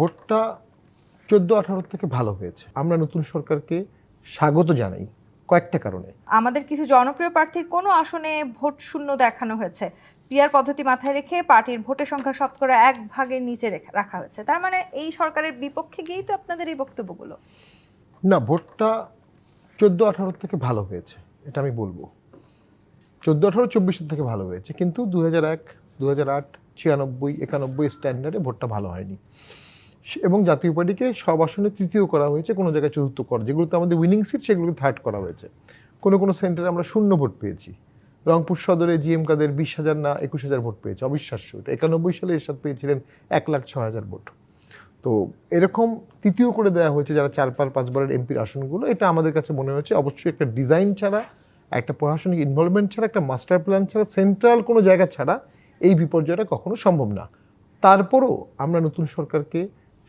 ভোটটা 14-18 থেকে ভালো হয়েছে। আমরা নতুন সরকারকে স্বাগত জানাই কয়েকটা কারণে। আমাদের কিছু জনপ্রিয় প্রার্থীর কোনো আসনে ভোট শূন্য দেখানো হয়েছে। পিআর পদ্ধতি মাথায় রেখে পার্টির ভোটের সংখ্যা শতকরা 1 ভাগের নিচে রাখা হয়েছে। তার মানে এই সরকারের বিপক্ষে গিয়েই তো আপনাদের এই বক্তব্যগুলো। না, ভোটটা 14-18 থেকে ভালো হয়েছে, এটা আমি বলবো। 14-18-24 থেকে ভালো হয়েছে, কিন্তু 2001, 2008, 96, 91 স্ট্যান্ডার্ডে ভোটটা ভালো হয়নি। এবং জাতীয় পার্টিকে সব আসনে তৃতীয় করা হয়েছে, কোনো জায়গায় চতুর্থ করা, যেগুলোতে আমাদের উইনিং সিট সেগুলোকে থার্ড করা হয়েছে। কোনো কোনো সেন্টারে আমরা শূন্য ভোট পেয়েছি। রংপুর সদরে জিএম কাদের 20,000 না 21,000 ভোট পেয়েছে, অবিশ্বাস্য। 91 সালে এরশাদ পেয়েছিলেন 1,06,000 ভোট। তো এরকম তৃতীয় করে দেওয়া হয়েছে যারা 4-5 বারের এমপির আসনগুলো। এটা আমাদের কাছে মনে হচ্ছে অবশ্যই একটা ডিজাইন ছাড়া, একটা প্রশাসনিক ইনভলভমেন্ট ছাড়া, একটা মাস্টার প্ল্যান ছাড়া, সেন্ট্রাল কোনো জায়গা ছাড়া এই বিপর্যয়টা কখনো সম্ভব না। তারপরও আমরা নতুন সরকারকে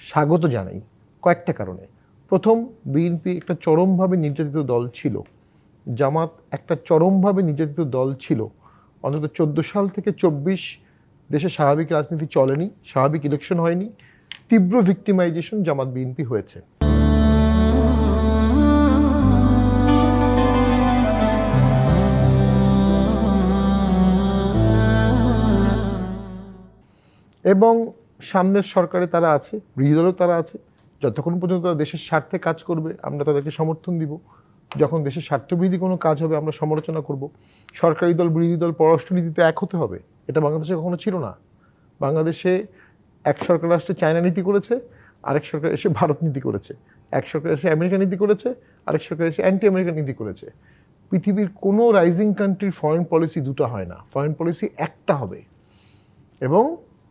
স্বাগত জানাই কয়েকটা কারণে। প্রথম, বিএনপি একটা চরমভাবে নির্যাতিত দল ছিল, জামাত একটা চরমভাবে নির্যাতিত দল ছিল। অন্তত 14 সাল থেকে 24 দেশে স্বাভাবিক রাজনীতি চলেনি, স্বাভাবিক ইলেকশন হয়নি, তীব্র ভিক্টিমাইজেশন জামাত বিএনপি হয়েছে। এবং সামনের সরকারে তারা আছে, বিরোধী দলেও তারা আছে। যতক্ষণ পর্যন্ত তারা দেশের স্বার্থে কাজ করবে আমরা তাদেরকে সমর্থন দিব। যখন দেশের স্বার্থবিরোধী কোনো কাজ হবে আমরা সমালোচনা করব। সরকারি দল বিরোধী দল পররাষ্ট্রনীতিতে এক হতে হবে, এটা বাংলাদেশে কখনো ছিল না। বাংলাদেশে এক সরকার রাষ্ট্রে চায়না নীতি করেছে, আরেক সরকার এসে ভারত নীতি করেছে। এক সরকার এসে আমেরিকা নীতি করেছে, আরেক সরকার এসে অ্যান্টি আমেরিকান নীতি করেছে। পৃথিবীর কোনো রাইজিং কান্ট্রির ফরেন পলিসি দুটো হয় না, ফরেন পলিসি একটা হবে। এবং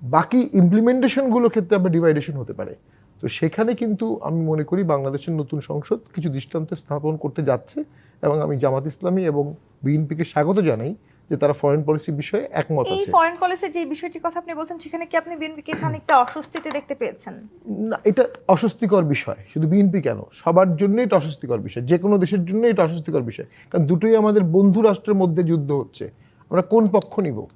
বাকি ইমপ্লিমেন্টেশনগুলোর ক্ষেত্রে আবার ডিভাইডেশন হতে পারে। তো সেখানে কিন্তু আমি মনে করি বাংলাদেশের নতুন সংসদ কিছু দৃষ্টান্ত স্থাপন করতে যাচ্ছে, এবং আমি জামাত ইসলামী এবং বিএনপিকে স্বাগত জানাই যে তারা ফরেন পলিসি বিষয়ে একমত এই আছে। ফরেন পলিসির যে বিষয়টির কথা আপনি বলছেন, সেখানে কি আপনি বিএনপিকে খানিকটা অস্বস্তিতে দেখতে পেয়েছেন? না, এটা অস্বস্তিকর বিষয়। শুধু বিএনপি কেন, সবার জন্যই এটা অস্বস্তিকর বিষয়, যে কোনো দেশের জন্যই এটা অস্বস্তিকর বিষয়। কারণ দুটোই আমাদের বন্ধু রাষ্ট্রের মধ্যে যুদ্ধ হচ্ছে, আমরা কোন পক্ষ নিব?